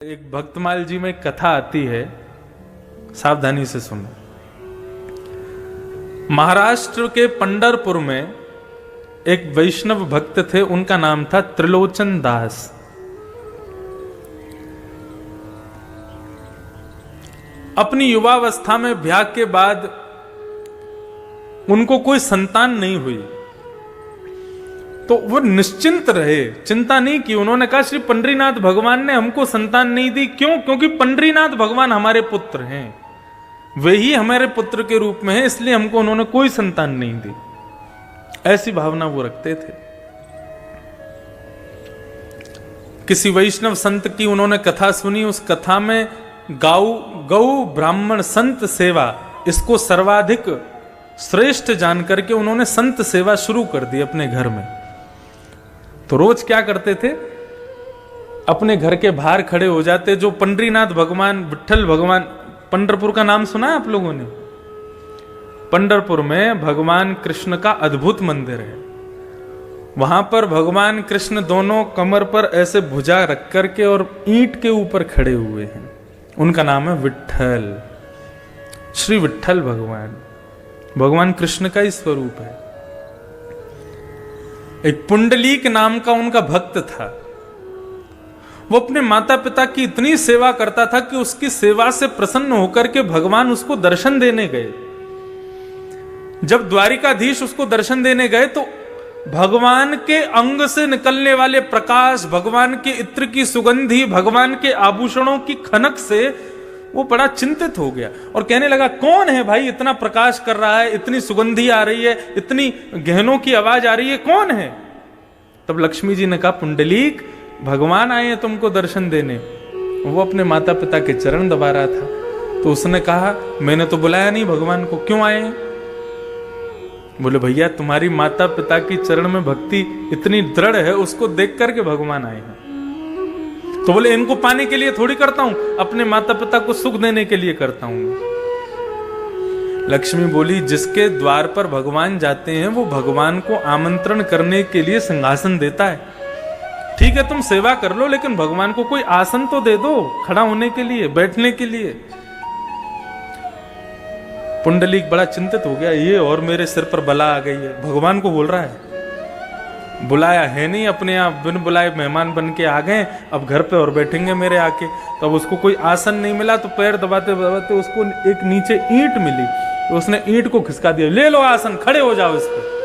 एक भक्तमाल जी में एक कथा आती है, सावधानी से सुनो। महाराष्ट्र के पंढरपुर में एक वैष्णव भक्त थे, उनका नाम था त्रिलोचन दास। अपनी युवावस्था में ब्याह के बाद उनको कोई संतान नहीं हुई, तो वो निश्चिंत रहे, चिंता नहीं की। उन्होंने कहा श्री पंडरीनाथ भगवान ने हमको संतान नहीं दी, क्यों? क्योंकि पंडरीनाथ भगवान हमारे पुत्र हैं, वे ही हमारे पुत्र के रूप में हैं, इसलिए हमको उन्होंने कोई संतान नहीं दी। ऐसी भावना वो रखते थे। किसी वैष्णव संत की उन्होंने कथा सुनी, उस कथा में गौ ब्राह्मण संत सेवा, इसको सर्वाधिक श्रेष्ठ जान करके उन्होंने संत सेवा शुरू कर दी अपने घर में। तो रोज क्या करते थे, अपने घर के बाहर खड़े हो जाते। जो पंडरीनाथ भगवान, विट्ठल भगवान, पंढरपुर का नाम सुना है आप लोगों ने? पंढरपुर में भगवान कृष्ण का अद्भुत मंदिर है। वहां पर भगवान कृष्ण दोनों कमर पर ऐसे भुजा रख करके और ईंट के ऊपर खड़े हुए हैं। उनका नाम है विट्ठल, श्री विट्ठल भगवान। भगवान कृष्ण का ही स्वरूप है। एक पुंडलीक नाम का उनका भक्त था। वो अपने माता पिता की इतनी सेवा करता था कि उसकी सेवा से प्रसन्न होकर के भगवान उसको दर्शन देने गए। जब द्वारिकाधीश उसको दर्शन देने गए तो भगवान के अंग से निकलने वाले प्रकाश, भगवान के इत्र की सुगंधी, भगवान के आभूषणों की खनक से वो बड़ा चिंतित हो गया और कहने लगा, कौन है भाई इतना प्रकाश कर रहा है, इतनी सुगंधी आ रही है, इतनी गहनों की आवाज आ रही है, कौन है? तब लक्ष्मी जी ने कहा, पुंडलीक, भगवान आए हैं तुमको दर्शन देने। वो अपने माता पिता के चरण दबा रहा था। तो उसने कहा, मैंने तो बुलाया नहीं भगवान को, क्यों आए हैं? बोले, भैया तुम्हारी माता पिता की चरण में भक्ति इतनी दृढ़ है, उसको देख करके भगवान आए हैं। तो बोले, इनको पाने के लिए थोड़ी करता हूं, अपने माता पिता को सुख देने के लिए करता हूं। लक्ष्मी बोली, जिसके द्वार पर भगवान जाते हैं वो भगवान को आमंत्रण करने के लिए सिंहासन देता है। ठीक है, तुम सेवा कर लो, लेकिन भगवान को कोई आसन तो दे दो, खड़ा होने के लिए, बैठने के लिए। पुंडलीक बड़ा चिंतित हो गया, ये और मेरे सिर पर बला आ गई है। भगवान को बोल रहा है, बुलाया है नहीं, अपने आप बिन बुलाए मेहमान बन के आ गए, अब घर पे और बैठेंगे मेरे आके। तो अब उसको कोई आसन नहीं मिला, तो पैर दबाते दबाते उसको एक नीचे ईंट मिली, तो उसने ईंट को खिसका दिया, ले लो आसन, खड़े हो जाओ इस पर।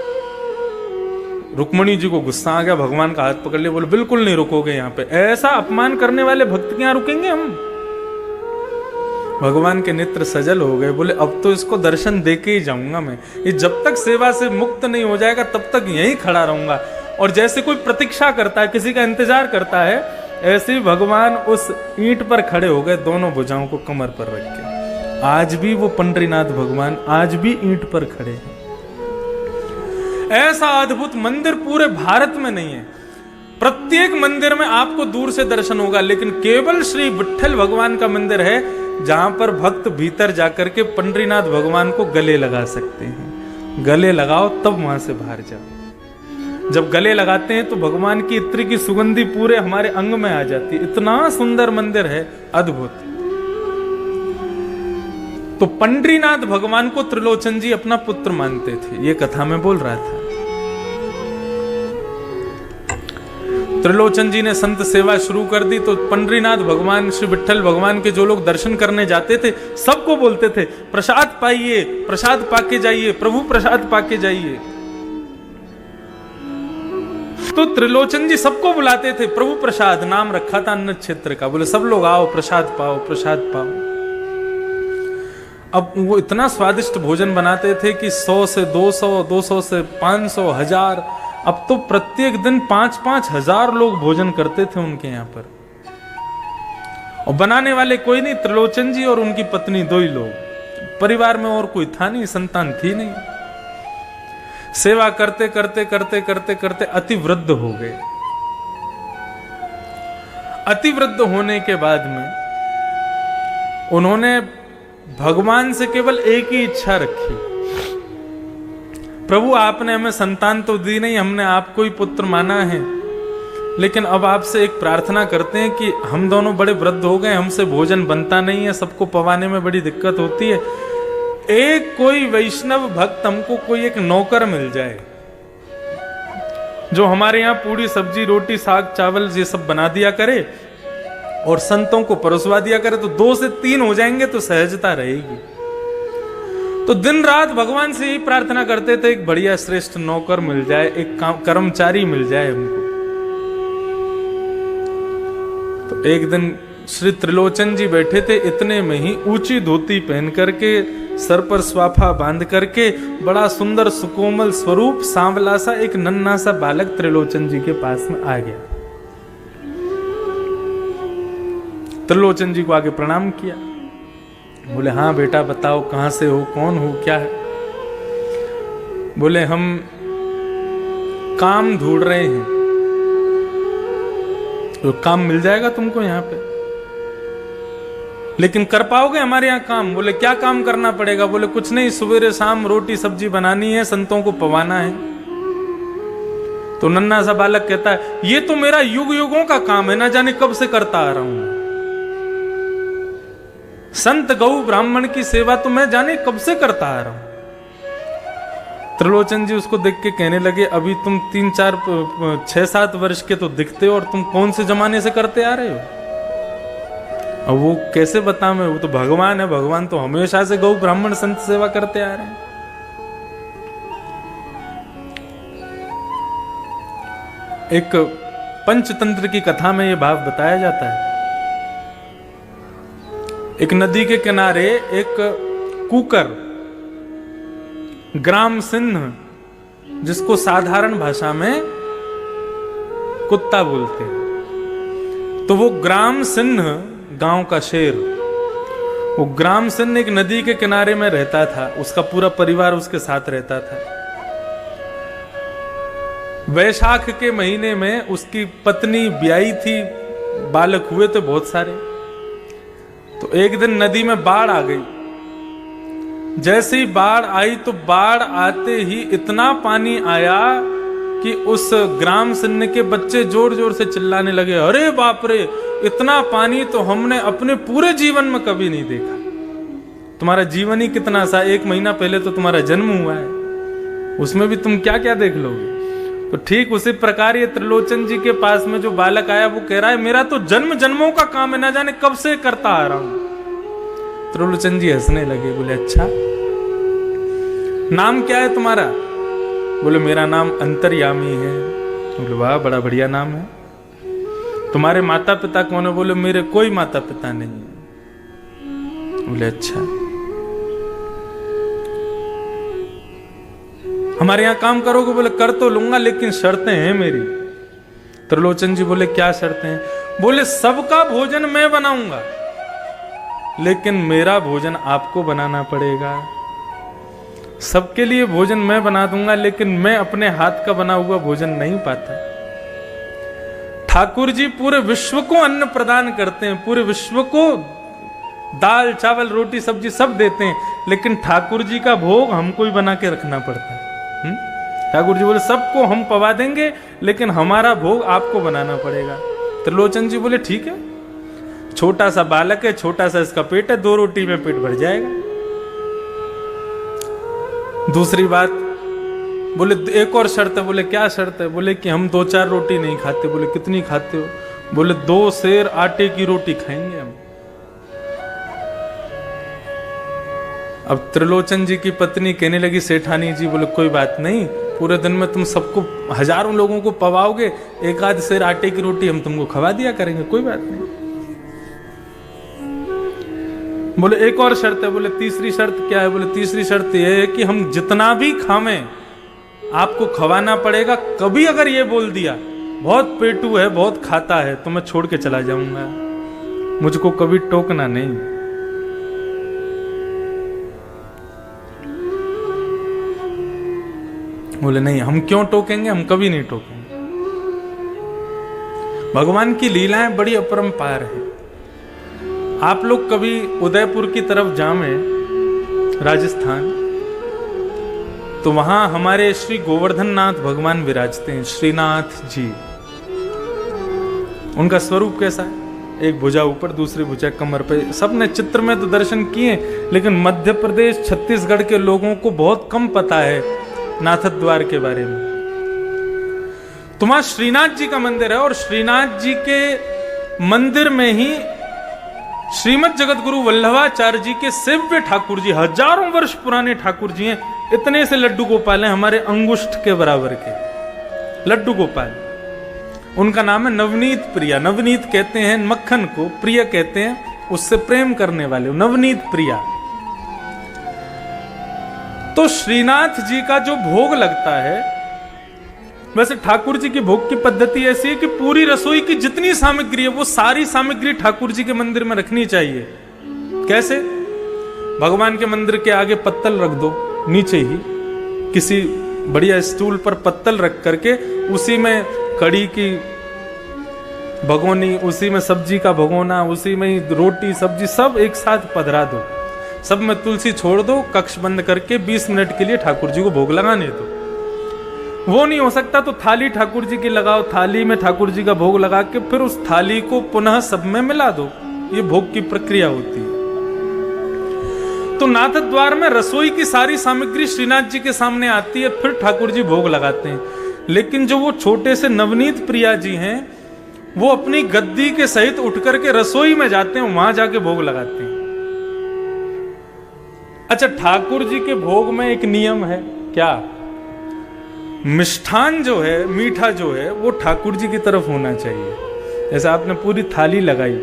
रुक्मणी जी को गुस्सा आ गया, भगवान का हाथ पकड़ लिया, बोले, बिल्कुल नहीं रुकोगे यहाँ पे, ऐसा अपमान करने वाले भक्त यहाँ रुकेंगे हम? भगवान के नेत्र सजल हो गए, बोले, अब तो इसको दर्शन देके ही जाऊंगा मैं, ये जब तक सेवा से मुक्त नहीं हो जाएगा तब तक यहीं खड़ा रहूंगा। और जैसे कोई प्रतीक्षा करता है, किसी का इंतजार करता है, ऐसे ही भगवान उस ईंट पर खड़े हो गए, दोनों भुजाओं को कमर पर रख के। आज भी वो पंडरीनाथ भगवान आज भी ईंट पर खड़े हैं। ऐसा अद्भुत मंदिर पूरे भारत में नहीं है। प्रत्येक मंदिर में आपको दूर से दर्शन होगा, लेकिन केवल श्री विट्ठल भगवान का मंदिर है जहां पर भक्त भीतर जाकर के पंडरीनाथ भगवान को गले लगा सकते हैं। गले लगाओ तब वहां से बाहर जाओ। जब गले लगाते हैं तो भगवान की इत्र की सुगंधी पूरे हमारे अंग में आ जाती है। इतना सुंदर मंदिर है, अद्भुत। तो पंडरीनाथ भगवान को त्रिलोचन जी अपना पुत्र मानते थे, ये कथा में बोल रहा था। त्रिलोचन जी ने संत सेवा शुरू कर दी, तो पंडरीनाथ भगवान, श्री विट्ठल भगवान के जो लोग दर्शन करने जाते थे, सबको बोलते थे, प्रसाद पाइए, प्रसाद पाके जाइए, प्रभु प्रसाद पाके जाइए। तो त्रिलोचन जी सबको बुलाते थे, प्रभु प्रसाद नाम रखा था अन्न क्षेत्र का, बोले सब लोग आओ, प्रसाद पाओ, प्रसाद पाओ। अब वो इतना स्वादिष्ट भोजन बनाते थे कि 100 से 200, 200 से 500, 1000, अब तो प्रत्येक दिन 5-5 हजार लोग भोजन करते थे उनके यहाँ पर। और बनाने वाले कोई नहीं, त्रिलोचन जी और उनकी पत्नी, दो ही लोग। परिवार में और कोई था नहीं, संतान थी नहीं। सेवा करते करते करते करते करते अति वृद्ध हो गए। अति वृद्ध होने के बाद में उन्होंने भगवान से केवल एक ही इच्छा रखी, प्रभु आपने हमें संतान तो दी नहीं, हमने आपको ही पुत्र माना है, लेकिन अब आपसे एक प्रार्थना करते हैं कि हम दोनों बड़े वृद्ध हो गए, हमसे भोजन बनता नहीं है, सबको पवाने में बड़ी दिक्कत होती है, एक कोई वैष्णव भक्त हमको कोई एक नौकर मिल जाए जो हमारे यहाँ पूरी सब्जी रोटी साग चावल ये सब बना दिया करे और संतों को परोसवा दिया करे, तो 2 से 3 हो जाएंगे तो सहजता रहेगी। तो दिन रात भगवान से यही प्रार्थना करते थे, एक बढ़िया श्रेष्ठ नौकर मिल जाए, एक कर्मचारी मिल जाए हमको। तो एक दिन श्री त्रिलोचन जी बैठे थे, इतने में ही ऊंची धोती पहन करके, सर पर स्वाफा बांध करके, बड़ा सुंदर सुकोमल स्वरूप सांवला सा एक नन्हा सा बालक त्रिलोचन जी के पास में आ गया। त्रिलोचन जी को आगे प्रणाम किया, बोले हाँ बेटा बताओ कहां से हो, कौन हो, क्या है? बोले हम काम ढूंढ रहे हैं। तो काम मिल जाएगा तुमको यहाँ पे, लेकिन कर पाओगे हमारे यहाँ काम? बोले क्या काम करना पड़ेगा? बोले कुछ नहीं, सवेरे शाम रोटी सब्जी बनानी है, संतों को पवाना है। तो नन्हा सा बालक कहता है ये तो मेरा युग युगों का काम है, ना जाने कब से करता आ रहा हूं। संत गौ ब्राह्मण की सेवा तो मैं जाने कब से करता आ रहा हूं। त्रिलोचन जी उसको देख के कहने लगे अभी तुम 3-4-6-7 वर्ष के तो दिखते हो, और तुम कौन से जमाने से करते आ रहे हो? अब वो कैसे बता मैं, वो तो भगवान है, भगवान तो हमेशा से गौ ब्राह्मण संत सेवा करते आ रहे हैं। एक पंचतंत्र की कथा में यह भाव बताया जाता है। एक नदी के किनारे एक कुकर, ग्राम सिंह, जिसको साधारण भाषा में कुत्ता बोलते हैं, तो वो ग्राम सिंह गांव का शेर, वो ग्राम सिंह एक नदी के किनारे में रहता था, उसका पूरा परिवार उसके साथ रहता था। वैशाख के महीने में उसकी पत्नी ब्याई थी, बालक हुए थे बहुत सारे। तो एक दिन नदी में बाढ़ आ गई। जैसे ही बाढ़ आई तो बाढ़ आते ही इतना पानी आया कि उस ग्राम सिंह के बच्चे जोर जोर से चिल्लाने लगे, अरे बाप रे, इतना पानी तो हमने अपने पूरे जीवन में कभी नहीं देखा। तुम्हारा जीवन ही कितना सा, 1 महीना पहले तो तुम्हारा जन्म हुआ है, उसमें भी तुम क्या क्या देख लोगे। तो ठीक उसी प्रकार ये त्रिलोचन जी के पास में जो बालक आया वो कह रहा है मेरा तो जन्म जन्मों का काम है, ना जाने कब से करता आ रहा हूं। त्रिलोचन जी हंसने लगे, बोले अच्छा नाम क्या है तुम्हारा? बोले मेरा नाम अंतर्यामी है। बोले वाह बड़ा बढ़िया नाम है। तुम्हारे माता पिता कौन है? बोले मेरे कोई माता पिता नहीं है। बोले अच्छा, हमारे यहां काम करोगे? बोले कर तो लूंगा, लेकिन शर्तें हैं मेरी। त्रिलोचन जी बोले क्या शर्तें हैं? बोले सबका भोजन मैं बनाऊंगा, लेकिन मेरा भोजन आपको बनाना पड़ेगा। सबके लिए भोजन मैं बना दूंगा, लेकिन मैं अपने हाथ का बना हुआ भोजन नहीं पाता। ठाकुर जी पूरे विश्व को अन्न प्रदान करते हैं, पूरे विश्व को दाल चावल रोटी सब्जी सब देते हैं, लेकिन ठाकुर जी का भोग हमको ही बना के रखना पड़ता है। ठाकुर जी बोले सबको हम पवा देंगे, लेकिन हमारा भोग आपको बनाना पड़ेगा। त्रिलोचन जी बोले ठीक है, छोटा सा बालक है, छोटा सा इसका पेट है, 2 रोटी में पेट भर जाएगा। दूसरी बात, बोले एक और शर्त है। बोले क्या शर्त है? बोले कि हम 2-4 रोटी नहीं खाते। बोले कितनी खाते हो? बोले 2 सेर आटे की रोटी खाएंगे हम। अब त्रिलोचन जी की पत्नी कहने लगी सेठानी जी, बोले कोई बात नहीं, पूरे दिन में तुम सबको हजारों लोगों को पवाओगे, 1-आध सेर आटे की रोटी हम तुमको खवा दिया करेंगे, कोई बात नहीं। बोले एक और शर्त है। बोले तीसरी शर्त क्या है? बोले तीसरी शर्त यह है कि हम जितना भी खावें आपको खवाना पड़ेगा। कभी अगर ये बोल दिया बहुत पेटू है, बहुत खाता है, तो मैं छोड़ के चला जाऊंगा, मुझको कभी टोकना नहीं। बोले नहीं, हम क्यों टोकेंगे, हम कभी नहीं टोकेंगे। भगवान की लीलाएं बड़ी अपरंपार है। आप लोग कभी उदयपुर की तरफ जाएं, राजस्थान, तो वहां हमारे श्री गोवर्धन नाथ भगवान विराजते हैं, श्रीनाथ जी। उनका स्वरूप कैसा है? एक भुजा ऊपर, दूसरी भुजा कमर पे। सबने चित्र में तो दर्शन किए, लेकिन मध्य प्रदेश छत्तीसगढ़ के लोगों को बहुत कम पता है नाथ द्वार के बारे में। तो वहां श्रीनाथ जी का मंदिर है, और श्रीनाथ जी के मंदिर में ही श्रीमद जगत गुरु वल्लभाचार्य जी के सेव्य ठाकुर जी, हजारों वर्ष पुराने ठाकुर जी हैं। इतने से लड्डू गोपाल हैं, हमारे अंगुष्ठ के बराबर के लड्डू गोपाल। उनका नाम है नवनीत प्रिया। नवनीत कहते हैं मक्खन को, प्रिय कहते हैं उससे प्रेम करने वाले, नवनीत प्रिया। तो श्रीनाथ जी का जो भोग लगता है, वैसे ठाकुर जी की भोग की पद्धति ऐसी है कि पूरी रसोई की जितनी सामग्री है वो सारी सामग्री ठाकुर जी के मंदिर में रखनी चाहिए। कैसे? भगवान के मंदिर के आगे पत्तल रख दो, नीचे ही किसी बढ़िया स्टूल पर पत्तल रख करके उसी में कड़ी की भगोनी, उसी में सब्जी का भगोना, उसी में ही रोटी सब्जी सब एक साथ पधरा दो। सब में तुलसी छोड़ दो, कक्ष बंद करके 20 मिनट के लिए ठाकुर जी को भोग लगाने दो। वो नहीं हो सकता तो थाली ठाकुर जी की लगाओ, थाली में ठाकुर जी का भोग लगा के फिर उस थाली को पुनः सब में मिला दो। ये भोग की प्रक्रिया होती है। तो नाथ द्वार में रसोई की सारी सामग्री श्रीनाथ जी के सामने आती है, फिर ठाकुर जी भोग लगाते हैं। लेकिन जो वो छोटे से नवनीत प्रिया जी हैं, वो अपनी गद्दी के सहित उठ करके रसोई में जाते हैं, वहां जाके भोग लगाते हैं। अच्छा, ठाकुर जी के भोग में एक नियम है क्या? मिष्ठान जो है, मीठा जो है, वो ठाकुर जी की तरफ होना चाहिए। जैसे आपने पूरी थाली लगाई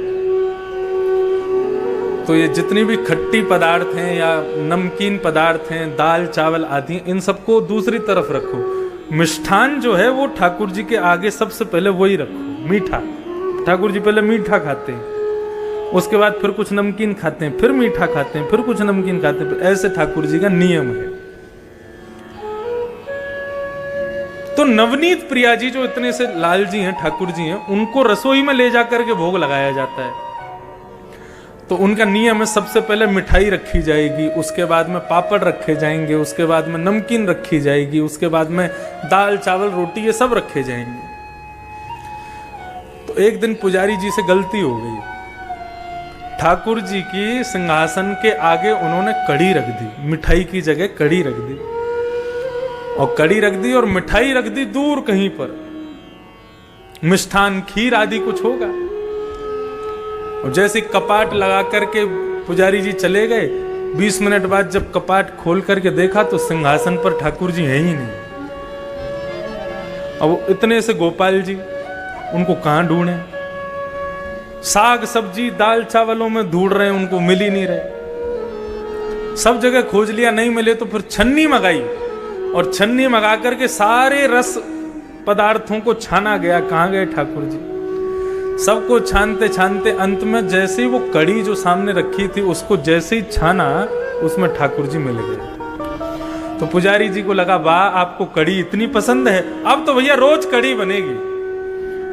तो ये जितनी भी खट्टी पदार्थ हैं या नमकीन पदार्थ हैं, दाल चावल आदि, इन सबको दूसरी तरफ रखो। मिष्ठान जो है वो ठाकुर जी के आगे सबसे पहले वही रखो। मीठा, ठाकुर जी पहले मीठा खाते हैं, उसके बाद फिर कुछ नमकीन खाते हैं, फिर मीठा खाते हैं, फिर कुछ नमकीन खाते हैं। ऐसे ठाकुर जी का नियम है। तो नवनीत प्रिया जी जो इतने से लाल जी हैं, ठाकुर जी हैं, उनको रसोई में ले जाकर के भोग लगाया जाता है। तो उनका नियम है, सबसे पहले मिठाई रखी जाएगी, उसके बाद में पापड़ रखे जाएंगे, उसके बाद में नमकीन रखी जाएगी, उसके बाद में दाल चावल रोटी ये सब रखे जाएंगे। तो एक दिन पुजारी जी से गलती हो गई, ठाकुर जी की सिंहासन के आगे उन्होंने कड़ी रख दी, मिठाई की जगह कड़ी रख दी, और कड़ी रख दी और मिठाई रख दी दूर कहीं पर, मिष्ठान खीर आदि कुछ होगा। और जैसे कपाट लगा करके पुजारी जी चले गए, 20 मिनट बाद जब कपाट खोल करके देखा तो सिंहासन पर ठाकुर जी है ही नहीं। अब इतने से गोपाल जी, उनको कहां ढूंढे? साग सब्जी दाल चावलों में ढूंढ रहे हैं, उनको मिल ही नहीं रहे। सब जगह खोज लिया, नहीं मिले तो फिर छन्नी मंगाई, और छन्नी मंगा करके सारे रस पदार्थों को छाना गया। कहां गए ठाकुर जी? सबको छानते छानते अंत में जैसे ही वो कड़ी जो सामने रखी थी उसको जैसे ही छाना, उसमें ठाकुर जी मिल गए। तो पुजारी जी को लगा, वाह आपको कड़ी इतनी पसंद है, अब तो भैया रोज कड़ी बनेगी।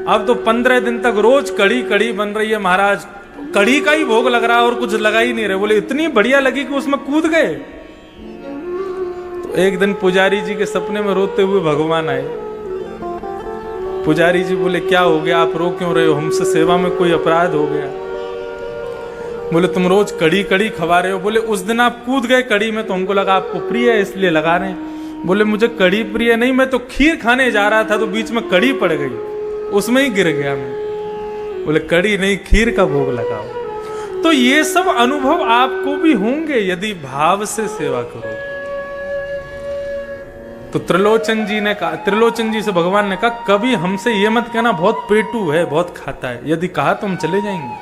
अब तो 15 दिन तक रोज कड़ी कड़ी बन रही है महाराज, कड़ी का ही भोग लग रहा और कुछ लगा ही नहीं रहे। बोले इतनी बढ़िया लगी कि उसमें कूद गए। तो एक दिन पुजारी जी के सपने में रोते हुए भगवान आए। पुजारी जी बोले, क्या हो गया, आप रो क्यों रहे हो? हमसे सेवा में कोई अपराध हो गया? बोले, तुम रोज कड़ी कड़ी खवा रहे हो। बोले, उस दिन आप कूद गए कड़ी में तो हमको लगा आपको प्रिय है इसलिए लगा रहे हैं। बोले, मुझे कड़ी प्रिय नहीं, मैं तो खीर खाने जा रहा था तो बीच में कड़ी पड़ गई, उसमें ही गिर गया मैं। बोले, कड़ी नहीं खीर का भोग लगाओ। तो ये सब अनुभव आपको भी होंगे यदि भाव से सेवा करो। तो त्रिलोचन जी ने कहा, त्रिलोचन जी से भगवान ने कहा, कभी हमसे ये मत कहना बहुत पेटू है, बहुत खाता है। यदि कहा तो हम चले जाएंगे।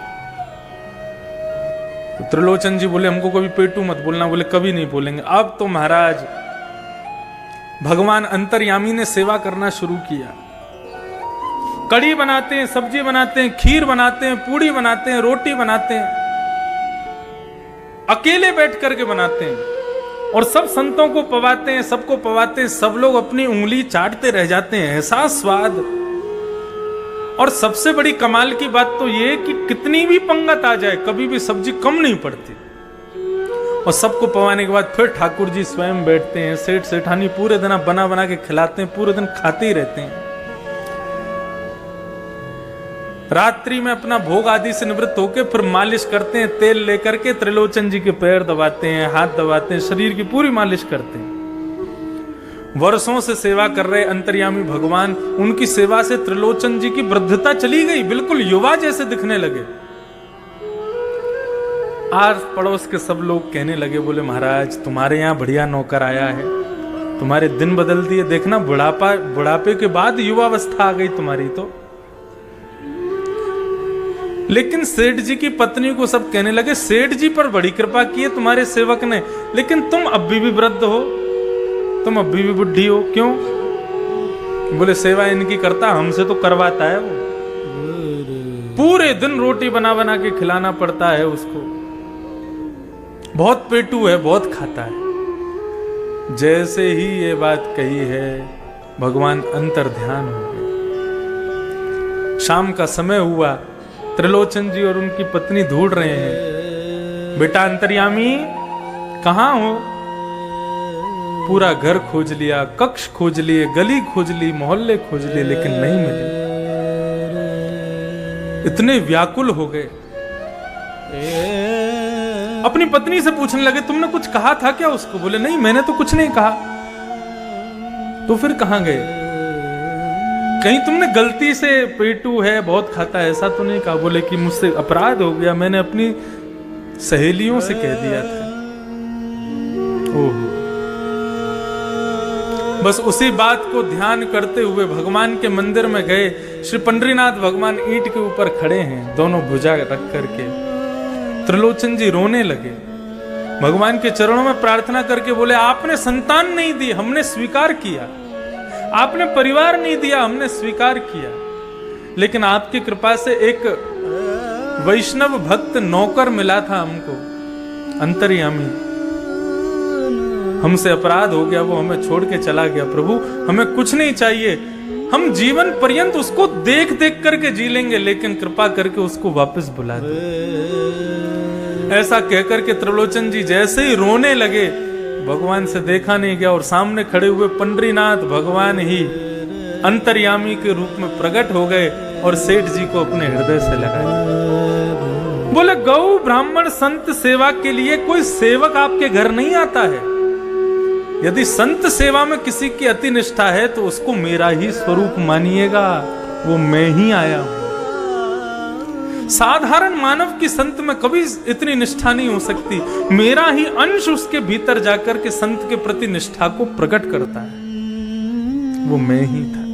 तो त्रिलोचन जी बोले, हमको कभी पेटू मत बोलना। बोले, कभी नहीं बोलेंगे। अब तो महाराज भगवान अंतर्यामी ने सेवा करना शुरू किया। कड़ी बनाते हैं, सब्जी बनाते हैं, खीर बनाते हैं, पूड़ी बनाते हैं, रोटी बनाते हैं, अकेले बैठ करके बनाते हैं, और सब संतों को पवाते हैं, सबको पवाते हैं। सब लोग अपनी उंगली चाटते रह जाते हैं, ऐसा स्वाद। और सबसे बड़ी कमाल की बात तो ये कि कितनी भी पंगत आ जाए कभी भी सब्जी कम नहीं पड़ती। और सबको पवाने के बाद फिर ठाकुर जी स्वयं बैठते हैं, सेठ सेठानी पूरे दिन बना बना के खिलाते हैं, पूरे दिन खाते ही रहते हैं। रात्रि में अपना भोग आदि से निवृत्त होकर फिर मालिश करते हैं, तेल लेकर के त्रिलोचन जी के पैर दबाते हैं, हाथ दबाते हैं, शरीर की पूरी मालिश करते हैं। वर्षों से सेवा कर रहे अंतर्यामी भगवान, उनकी सेवा से त्रिलोचन जी की वृद्धता चली गई, बिल्कुल युवा जैसे दिखने लगे। आस पड़ोस के सब लोग कहने लगे, बोले महाराज तुम्हारे यहाँ बढ़िया नौकर आया है, तुम्हारे दिन बदल दिए, देखना बुढ़ापे के बाद युवावस्था आ गई तुम्हारी तो। लेकिन सेठ जी की पत्नी को सब कहने लगे, सेठ जी पर बड़ी कृपा की है तुम्हारे सेवक ने, लेकिन तुम अभी भी वृद्ध हो, तुम अभी भी बुढ़ी हो, क्यों? बोले सेवा इनकी करता, हमसे तो करवाता है वो, पूरे दिन रोटी बना बना के खिलाना पड़ता है उसको, बहुत पेटू है, बहुत खाता है। जैसे ही ये बात कही है भगवान अंतर्ध्यान हो गए। शाम का समय हुआ, त्रिलोचन जी और उनकी पत्नी ढूंढ रहे हैं, बेटा अंतर्यामी कहां हो? पूरा घर खोज लिया, कक्ष खोज लिए, गली खोज ली, मोहल्ले खोज लिए, लेकिन नहीं मिले। इतने व्याकुल हो गए, अपनी पत्नी से पूछने लगे, तुमने कुछ कहा था क्या उसको? बोले नहीं, मैंने तो कुछ नहीं कहा। तो फिर कहां गए? कहीं तुमने गलती से पेटू है, बहुत खाता है, ऐसा तो नहीं कहा? बोले कि मुझसे अपराध हो गया, मैंने अपनी सहेलियों से कह दिया था। ओह, बस उसी बात को ध्यान करते हुए भगवान के मंदिर में गए। श्री पंडरीनाथ भगवान ईंट के ऊपर खड़े हैं, दोनों भुजा रख करके। त्रिलोचन जी रोने लगे, भगवान के चरणों में प्रार्थना करके बोले, आपने संतान नहीं दी, हमने स्वीकार किया, आपने परिवार नहीं दिया, हमने स्वीकार किया, लेकिन आपकी कृपा से एक वैष्णव भक्त नौकर मिला था हमको, अंतर्यामी, हमसे अपराध हो गया, वो हमें छोड़ के चला गया। प्रभु हमें कुछ नहीं चाहिए, हम जीवन पर्यंत उसको देख देख करके जी लेंगे, लेकिन कृपा करके उसको वापस बुला दो। ऐसा कहकर के त्रिलोचन जी जैसे ही रोने लगे, भगवान से देखा नहीं गया और सामने खड़े हुए पंडरीनाथ भगवान ही अंतर्यामी के रूप में प्रकट हो गए और सेठ जी को अपने हृदय से लगाया। बोले, गौ ब्राह्मण संत सेवा के लिए कोई सेवक आपके घर नहीं आता है। यदि संत सेवा में किसी की अति निष्ठा है तो उसको मेरा ही स्वरूप मानिएगा, वो मैं ही आया हूं। साधारण मानव की संत में कभी इतनी निष्ठा नहीं हो सकती, मेरा ही अंश उसके भीतर जाकर के संत के प्रति निष्ठा को प्रकट करता है, वो मैं ही था।